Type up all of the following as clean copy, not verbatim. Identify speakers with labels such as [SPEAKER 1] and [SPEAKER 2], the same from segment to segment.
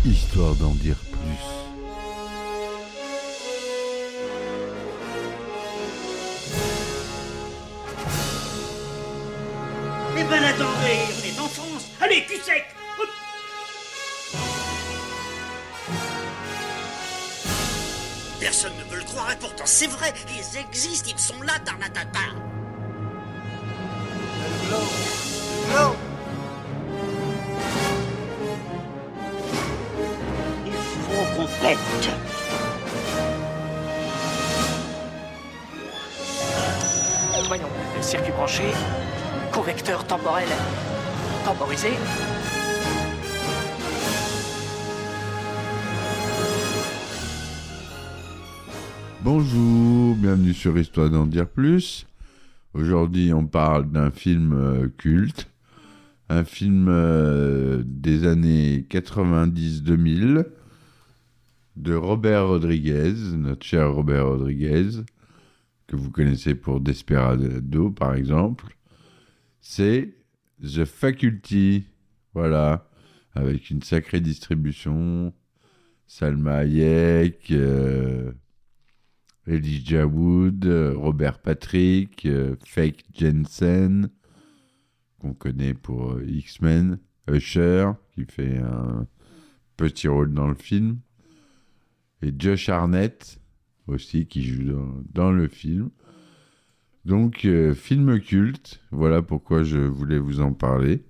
[SPEAKER 1] Histoire d'en dire plus.
[SPEAKER 2] Eh ben attendez, on est en France. Allez, cul sec. Hop. Personne ne veut le croire et pourtant c'est vrai. Ils existent, ils sont là, Tarnatata.
[SPEAKER 3] Non.
[SPEAKER 2] Il faut qu'on pète.
[SPEAKER 4] Voyons, circuit branché, correcteur temporel temporisé.
[SPEAKER 1] Bonjour, bienvenue sur Histoire d'en dire plus. Aujourd'hui, on parle d'un film culte, un film des années 90-2000 de Robert Rodriguez, notre cher Robert Rodriguez, que vous connaissez pour Desperado, par exemple. C'est The Faculty, voilà, avec une sacrée distribution. Salma Hayek, Elijah Wood, Robert Patrick, Fake Jensen, qu'on connaît pour X-Men, Usher, qui fait un petit rôle dans le film, et Josh Hartnett, aussi, qui joue dans le film. Donc, film culte, voilà pourquoi je voulais vous en parler.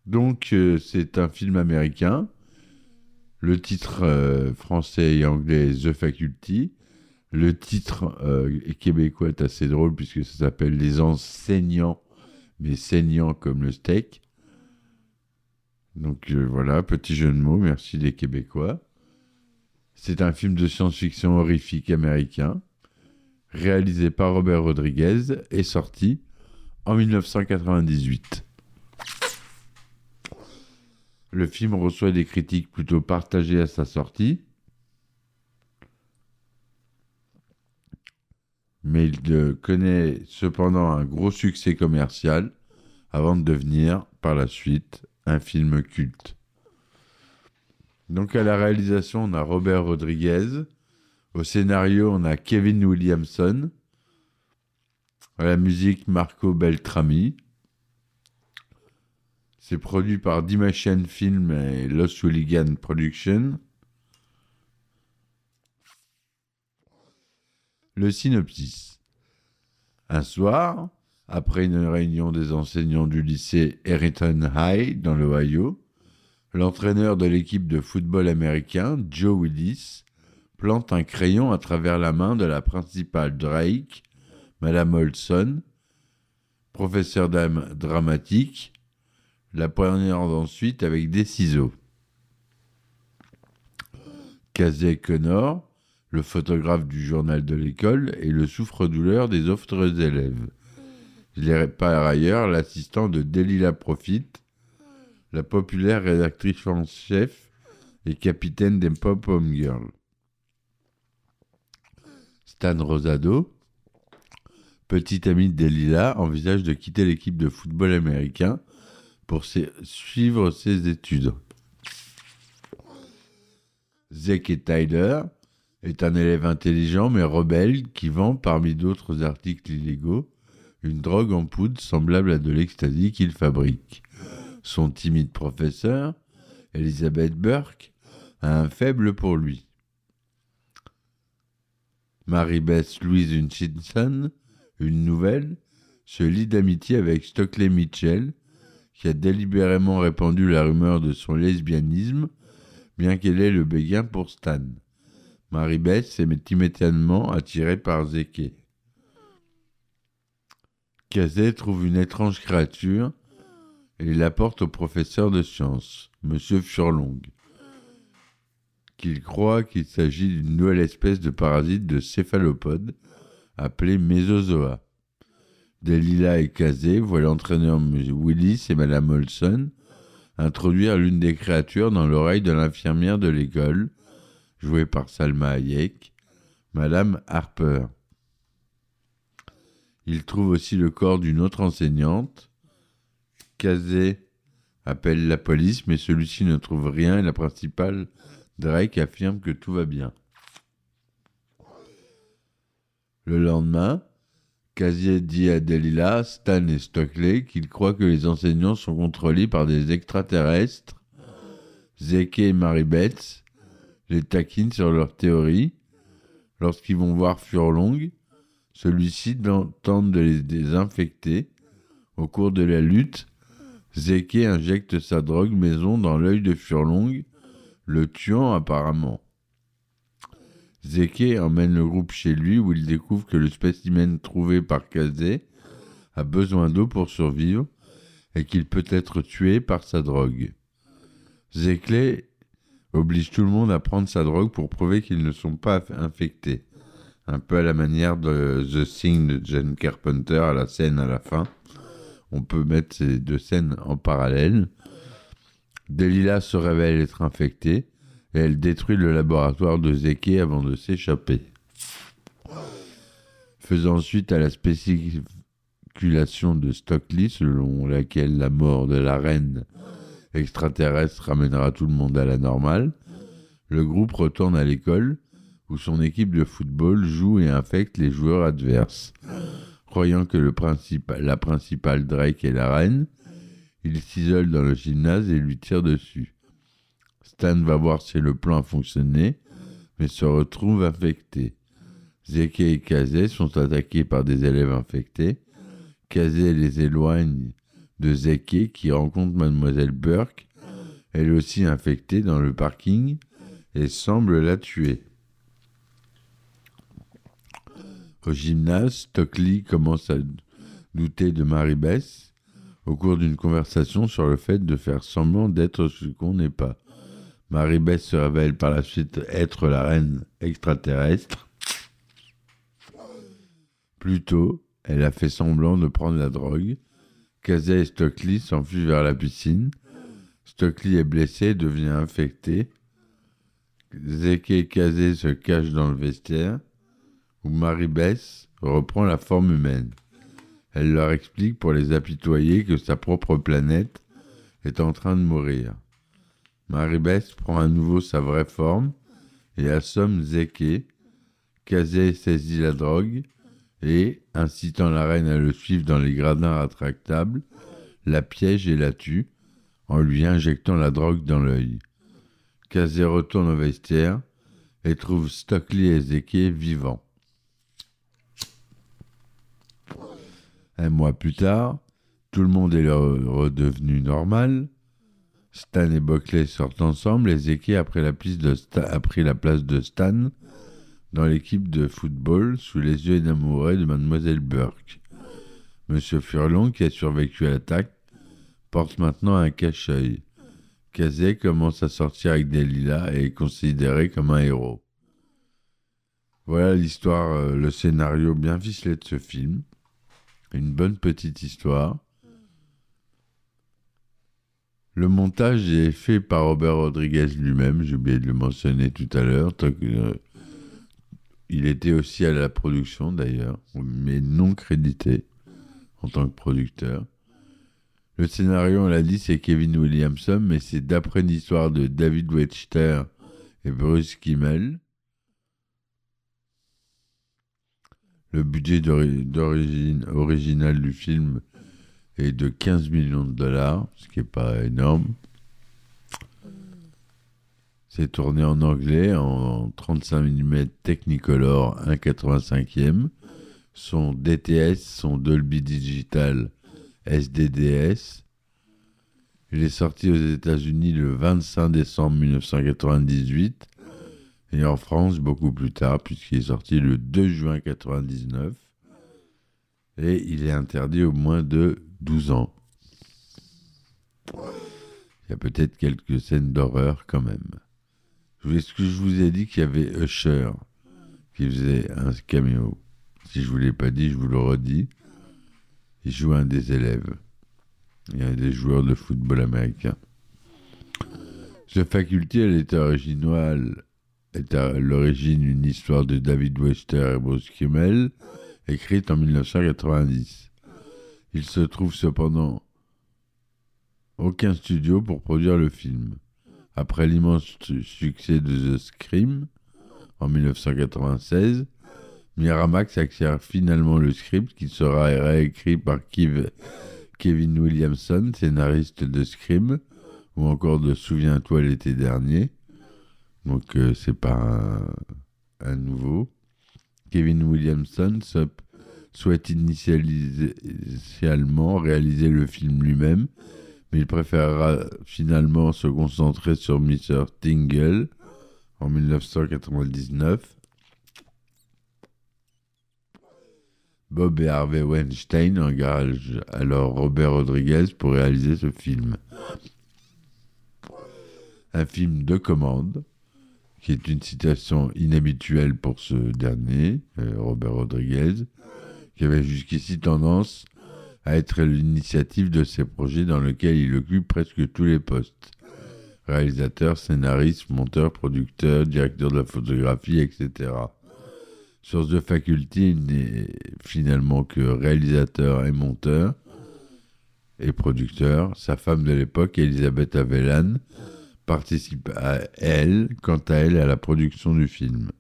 [SPEAKER 1] Donc, c'est un film américain. Le titre français et anglais est The Faculty. Le titre québécois est assez drôle puisque ça s'appelle Les Enseignants, mais saignants comme le steak. Donc voilà, petit jeu de mots, merci les Québécois. C'est un film de science-fiction horrifique américain, réalisé par Robert Rodriguez et sorti en 1998. Le film reçoit des critiques plutôt partagées à sa sortie, mais il connaît cependant un gros succès commercial avant de devenir, par la suite, un film culte. Donc à la réalisation, on a Robert Rodriguez. Au scénario, on a Kevin Williamson. À la musique, Marco Beltrami. C'est produit par Dimension Film et Los Hooligan Productions. Le synopsis. Un soir, après une réunion des enseignants du lycée Eryton High dans l'Ohio, l'entraîneur de l'équipe de football américain, Joe Willis, plante un crayon à travers la main de la principale Drake, Madame Olson, professeure dramatique, la poignarde ensuite avec des ciseaux. Casey Connor, le photographe du journal de l'école, est le souffre-douleur des autres élèves. Il est par ailleurs l'assistant de Delilah Profit, la populaire rédactrice en chef et capitaine des Pop-Home Girls. Stan Rosado, petit ami de Delilah, envisage de quitter l'équipe de football américain pour suivre ses études. Zeke et Tyler est un élève intelligent mais rebelle qui vend, parmi d'autres articles illégaux, une drogue en poudre semblable à de l'ecstasy qu'il fabrique. Son timide professeur, Elizabeth Burke, a un faible pour lui. Mary-Beth Louise Hutchinson, une nouvelle, se lie d'amitié avec Stockley Mitchell, qui a délibérément répandu la rumeur de son lesbianisme, bien qu'elle ait le béguin pour Stan. Mary-Beth s'est immédiatement attirée par Zeke. Casey trouve une étrange créature et l'apporte au professeur de sciences, Monsieur Furlong, qu'il croit qu'il s'agit d'une nouvelle espèce de parasite de céphalopode appelée Mésozoa. Delilah et Casey voient l'entraîneur Willis et Madame Olson introduire l'une des créatures dans l'oreille de l'infirmière de l'école, jouée par Salma Hayek, Madame Harper. Ils trouvent aussi le corps d'une autre enseignante. Casey appelle la police, mais celui-ci ne trouve rien et la principale, Drake, affirme que tout va bien. Le lendemain, Casier dit à Delilah, Stan et Stockley qu'il croit que les enseignants sont contrôlés par des extraterrestres. Zeke et Mary Beth les taquinent sur leur théorie. Lorsqu'ils vont voir Furlong, celui-ci tente de les désinfecter. Au cours de la lutte, Zeke injecte sa drogue maison dans l'œil de Furlong, le tuant apparemment. Zeke emmène le groupe chez lui où il découvre que le spécimen trouvé par Casey a besoin d'eau pour survivre et qu'il peut être tué par sa drogue. Zeke oblige tout le monde à prendre sa drogue pour prouver qu'ils ne sont pas infectés. Un peu à la manière de The Thing de John Carpenter à la scène à la fin. On peut mettre ces deux scènes en parallèle. Delilah se révèle être infectée et elle détruit le laboratoire de Zeke avant de s'échapper. Faisant suite à la spéculation de Stockley selon laquelle la mort de la reine extraterrestre ramènera tout le monde à la normale, le groupe retourne à l'école où son équipe de football joue et infecte les joueurs adverses. Croyant que la principale Drake est la reine, il s'isole dans le gymnase et lui tire dessus. Stan va voir si le plan a fonctionné, mais se retrouve infecté. Zeke et Casey sont attaqués par des élèves infectés. Casey les éloigne de Zeke qui rencontre Mademoiselle Burke, elle aussi infectée dans le parking, et semble la tuer. Au gymnase, Stockley commence à douter de Mary Beth au cours d'une conversation sur le fait de faire semblant d'être ce qu'on n'est pas. Mary Beth se révèle par la suite être la reine extraterrestre. Plus tôt, elle a fait semblant de prendre la drogue. Casey et Stockley s'enfuient vers la piscine. Stockley est blessé et devient infecté. Zeke et Casey se cachent dans le vestiaire, où Mary Beth reprend la forme humaine. Elle leur explique pour les apitoyer que sa propre planète est en train de mourir. Mary Beth prend à nouveau sa vraie forme et assomme Zeke. Casey saisit la drogue et, incitant la reine à le suivre dans les gradins rétractables, la piège et la tue en lui injectant la drogue dans l'œil. Casey retourne au vestiaire et trouve Stockley et Zeke vivants. Un mois plus tard, tout le monde est redevenu normal. Stan et Buckley sortent ensemble et Zeke a pris la place de Stan dans l'équipe de football sous les yeux énamourés de Mademoiselle Burke. Monsieur Furlong, qui a survécu à l'attaque, porte maintenant un cache-œil. Casey commence à sortir avec Delilah et est considéré comme un héros. Voilà l'histoire, le scénario bien ficelé de ce film. Une bonne petite histoire. Le montage est fait par Robert Rodriguez lui-même, j'ai oublié de le mentionner tout à l'heure. Il était aussi à la production d'ailleurs, mais non crédité en tant que producteur. Le scénario, on l'a dit, c'est Kevin Williamson, mais c'est d'après une histoire de David Webster et Bruce Kimmel. Le budget original du film est de 15 millions de dollars, ce qui n'est pas énorme. C'est tourné en anglais en 35 mm Technicolor 1,85e. Son DTS, son Dolby Digital SDDS. Il est sorti aux États-Unis le 25 décembre 1998 et en France beaucoup plus tard puisqu'il est sorti le 2 juin 1999 et il est interdit au moins de 12 ans. Il y a peut-être quelques scènes d'horreur quand même. Est-ce que je vous ai dit qu'il y avait Usher qui faisait un caméo? Si je ne vous l'ai pas dit, je vous le redis. Il joue un des élèves. Il y a des joueurs de football américain. The Faculty, elle est à l'origine une histoire de David Webster et Bruce Kimmel, écrite en 1990. Il se trouve cependant aucun studio pour produire le film. Après l'immense succès de The Scream en 1996, Miramax acquiert finalement le script qui sera réécrit par Kevin Williamson, scénariste de Scream ou encore de Souviens-toi l'été dernier. Donc c'est pas un nouveau. Kevin Williamson souhaite initialement réaliser le film lui-même, mais il préférera finalement se concentrer sur Mr. Tingle en 1999. Bob et Harvey Weinstein engagent alors Robert Rodriguez pour réaliser ce film. Un film de commande, qui est une citation inhabituelle pour ce dernier, Robert Rodriguez, qui avait jusqu'ici tendance à être à l'initiative de ces projets dans lesquels il occupe presque tous les postes. Réalisateur, scénariste, monteur, producteur, directeur de la photographie, etc. Sur The Faculty, il n'est finalement que réalisateur et monteur et producteur. Sa femme de l'époque, Elisabeth Haviland, participe quant à elle, à la production du film.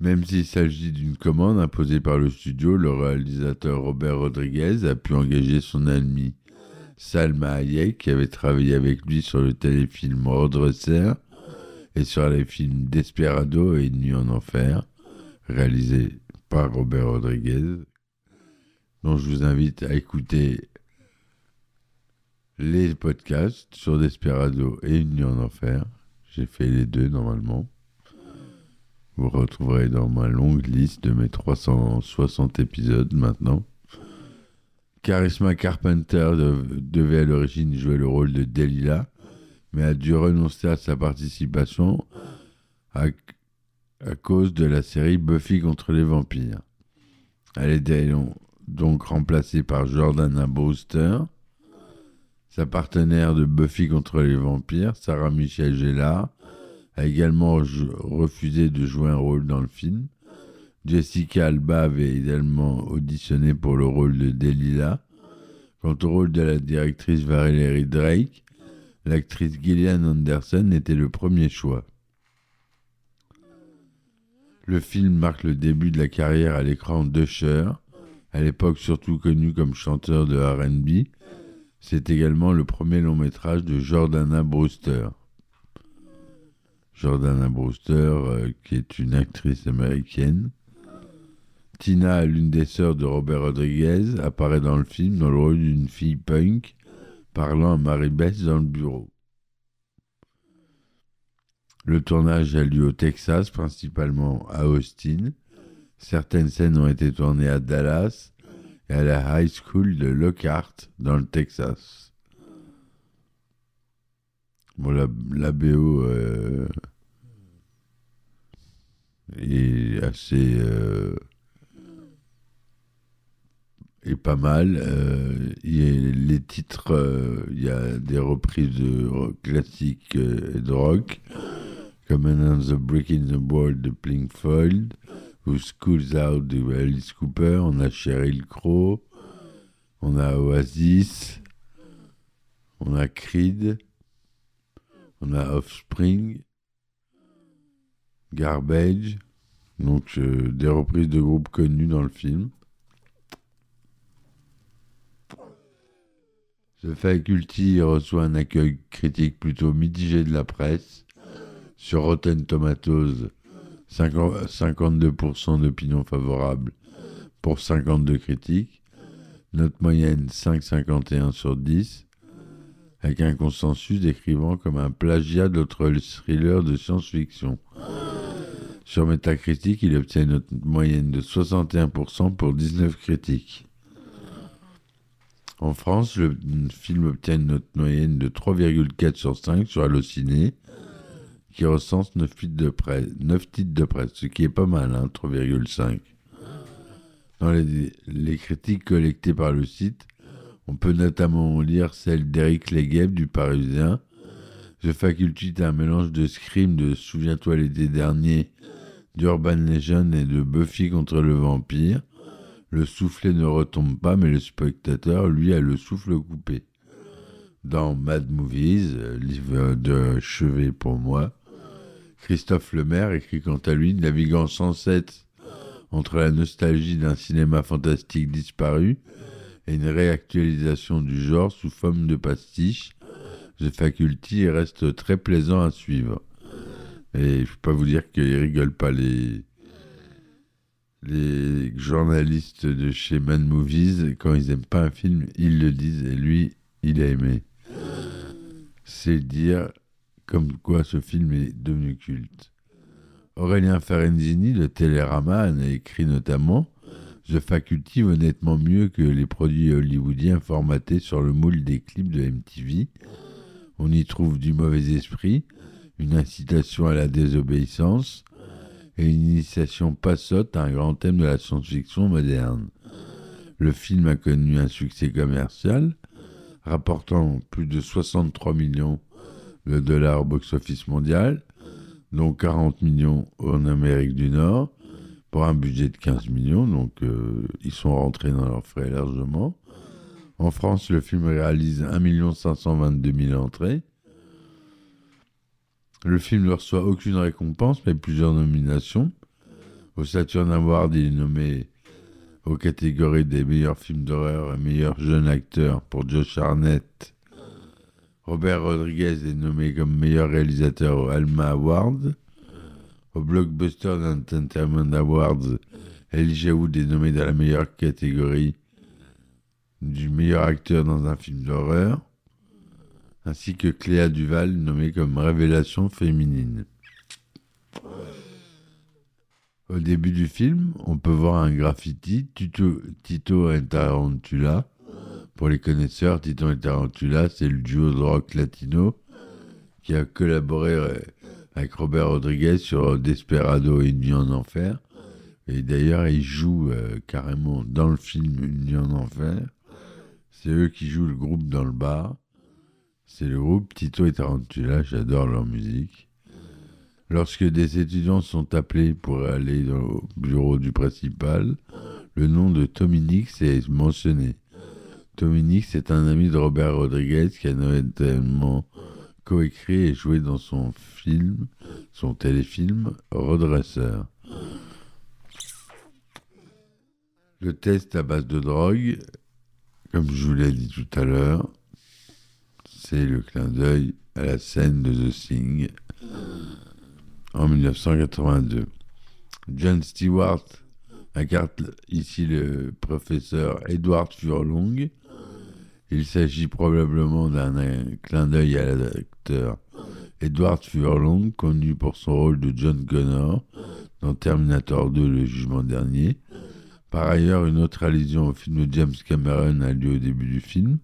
[SPEAKER 1] Même s'il s'agit d'une commande imposée par le studio, le réalisateur Robert Rodriguez a pu engager son ami Salma Hayek, qui avait travaillé avec lui sur le téléfilm Redresser et sur les films Desperado et Une nuit en enfer, réalisés par Robert Rodriguez, dont je vous invite à écouter les podcasts sur Desperado et Une nuit en enfer. J'ai fait les deux normalement. Vous retrouverez dans ma longue liste de mes 360 épisodes maintenant. Charisma Carpenter devait à l'origine jouer le rôle de Delilah, mais a dû renoncer à sa participation à cause de la série Buffy contre les vampires. Elle est donc remplacée par Jordana Brewster. Sa partenaire de Buffy contre les vampires, Sarah Michelle Gellar, a également refusé de jouer un rôle dans le film. Jessica Alba avait également auditionné pour le rôle de Delilah. Quant au rôle de la directrice Valerie Drake, l'actrice Gillian Anderson était le premier choix. Le film marque le début de la carrière à l'écran d'Usher, à l'époque surtout connu comme chanteur de R&B. C'est également le premier long métrage de Jordana Brewster. Jordana Brewster, qui est une actrice américaine. Tina, l'une des sœurs de Robert Rodriguez, apparaît dans le film dans le rôle d'une fille punk parlant à Mary-Beth dans le bureau. Le tournage a lieu au Texas, principalement à Austin. Certaines scènes ont été tournées à Dallas et à la High School de Lockhart, dans le Texas. Bon, la BO est assez... est pas mal. Les titres, il y a des reprises de classiques et de rock, comme Another Brick in the Wall de Pink Floyd, ou School's Out de Alice Cooper. On a Sheryl Crow, on a Oasis, on a Creed, on a Offspring, Garbage, donc des reprises de groupes connus dans le film. The Faculty reçoit un accueil critique plutôt mitigé de la presse. Sur Rotten Tomatoes, 52% d'opinions favorables pour 52 critiques. Note moyenne 5,51 sur 10, avec un consensus décrivant comme un plagiat d'autres thrillers de science-fiction. Sur Metacritic, il obtient une note moyenne de 61% pour 19 critiques. En France, le film obtient une note moyenne de 3,4 sur 5 sur Allociné, qui recense 9 titres de presse, ce qui est pas mal, 3,5. Dans les critiques collectées par le site, on peut notamment lire celle d'Éric Legueb du Parisien. The Faculty est un mélange de Scream, de Souviens-toi l'été dernier, d'Urban Legend et de Buffy contre le vampire. Le soufflet ne retombe pas, mais le spectateur, lui, a le souffle coupé. Dans Mad Movies, livre de chevet pour moi, Christophe Lemaire écrit quant à lui, naviguant sans cesse entre la nostalgie d'un cinéma fantastique disparu et une réactualisation du genre sous forme de pastiche, The Faculty reste très plaisant à suivre. Et je ne peux pas vous dire qu'ils rigolent pas les journalistes de chez Mad Movies, quand ils n'aiment pas un film, ils le disent, et lui, il a aimé. C'est dire comme quoi ce film est devenu culte. Aurélien Ferenzini de Télérama en a écrit notamment « The Faculty vaut nettement mieux que les produits hollywoodiens formatés sur le moule des clips de MTV. On y trouve du mauvais esprit, une incitation à la désobéissance et une initiation pas sotte à un grand thème de la science-fiction moderne. Le film a connu un succès commercial, rapportant plus de 63 millions de dollars au box-office mondial, dont 40 millions en Amérique du Nord, pour un budget de 15 millions, donc ils sont rentrés dans leurs frais largement. En France, le film réalise 1 522 000 entrées. Le film ne reçoit aucune récompense, mais plusieurs nominations. Au Saturn Award, il est nommé aux catégories des meilleurs films d'horreur et meilleur jeune acteur pour Josh Hartnett. Robert Rodriguez est nommé comme meilleur réalisateur au Alma Award. Au Blockbuster Entertainment Awards, Elijah Wood est nommé dans la meilleure catégorie du meilleur acteur dans un film d'horreur, ainsi que Cléa Duval, nommée comme révélation féminine. Au début du film, on peut voir un graffiti, Tito et Tarantula. Pour les connaisseurs, Tito et Tarantula, c'est le duo de rock latino qui a collaboré avec Robert Rodriguez sur Desperado et Une nuit en enfer. Et d'ailleurs, ils jouent carrément dans le film Une nuit en enfer. C'est eux qui jouent le groupe dans le bar. C'est le groupe Tito et Tarantula, j'adore leur musique. Lorsque des étudiants sont appelés pour aller au bureau du principal, le nom de Tommy Nix est mentionné. Tommy Nix est un ami de Robert Rodriguez qui a notamment coécrit et joué dans son téléfilm Redresseur. Le test à base de drogue, comme je vous l'ai dit tout à l'heure, c'est le clin d'œil à la scène de The Thing en 1982. Jon Stewart incarne ici le professeur Edward Furlong. Il s'agit probablement d'un clin d'œil à l'acteur Edward Furlong, connu pour son rôle de John Connor dans Terminator 2, Le Jugement Dernier. Par ailleurs, une autre allusion au film de James Cameron a lieu au début du film.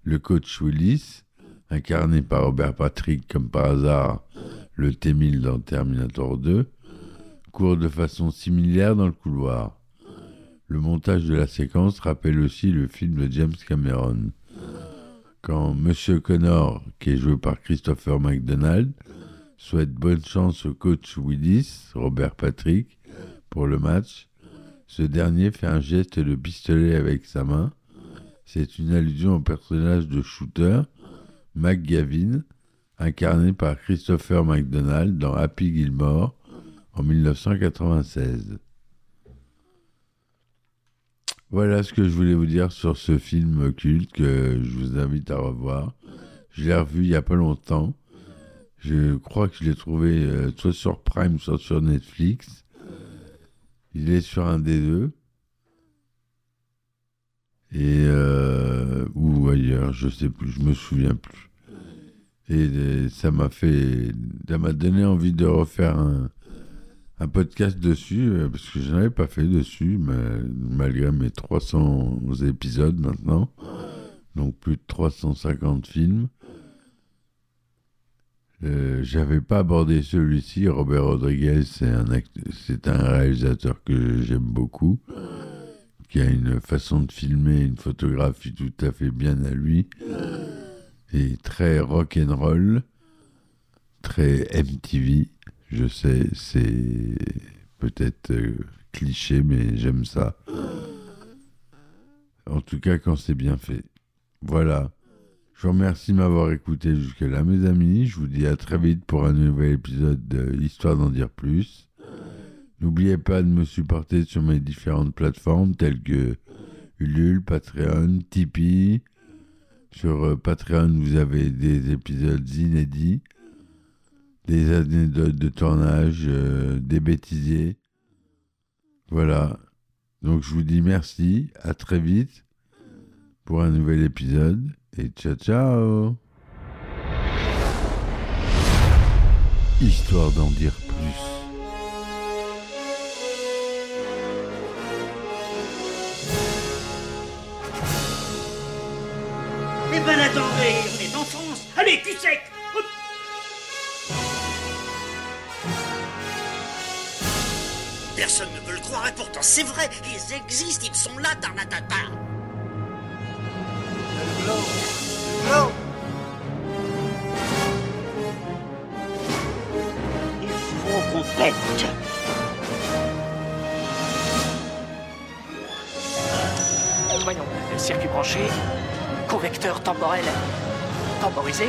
[SPEAKER 1] Le coach Willis, incarné par Robert Patrick comme par hasard le T-1000 dans Terminator 2, court de façon similaire dans le couloir. Le montage de la séquence rappelle aussi le film de James Cameron. Quand Monsieur Connor, qui est joué par Christopher McDonald, souhaite bonne chance au coach Willis, Robert Patrick, pour le match, ce dernier fait un geste de pistolet avec sa main. C'est une allusion au personnage de Shooter, McGavin, incarné par Christopher McDonald dans Happy Gilmore en 1996. Voilà ce que je voulais vous dire sur ce film culte que je vous invite à revoir. Je l'ai revu il n'y a pas longtemps. Je crois que je l'ai trouvé soit sur Prime, soit sur Netflix. Il est sur un des deux. Et ou ailleurs, je sais plus, je me souviens plus. Et ça m'a donné envie de refaire un podcast dessus, parce que je n'avais pas fait dessus, malgré mes 300 épisodes maintenant, donc plus de 350 films. J'avais pas abordé celui-ci. Robert Rodriguez, c'est un réalisateur que j'aime beaucoup, qui a une façon de filmer, une photographie tout à fait bien à lui, et très rock'n'roll, très MTV. Je sais, c'est peut-être cliché, mais j'aime ça. En tout cas, quand c'est bien fait. Voilà. Je vous remercie de m'avoir écouté jusqu'à là, mes amis. Je vous dis à très vite pour un nouvel épisode de Histoire d'en dire plus. N'oubliez pas de me supporter sur mes différentes plateformes telles que Ulule, Patreon, Tipeee. Sur Patreon, vous avez des épisodes inédits, des anecdotes de tournage, des bêtisiers. Voilà. Donc je vous dis merci, à très vite pour un nouvel épisode et ciao ciao. Histoire d'en dire plus.
[SPEAKER 2] Eh ben attendez, on est en France. Allez, cul sec. Hop. Personne ne veut le croire et pourtant c'est vrai, ils existent, ils sont là dans la tata.
[SPEAKER 3] Le globe. Le globe.
[SPEAKER 2] Il faut qu'on pète.
[SPEAKER 4] Voyons, circuit branché, correcteur temporel temporisé,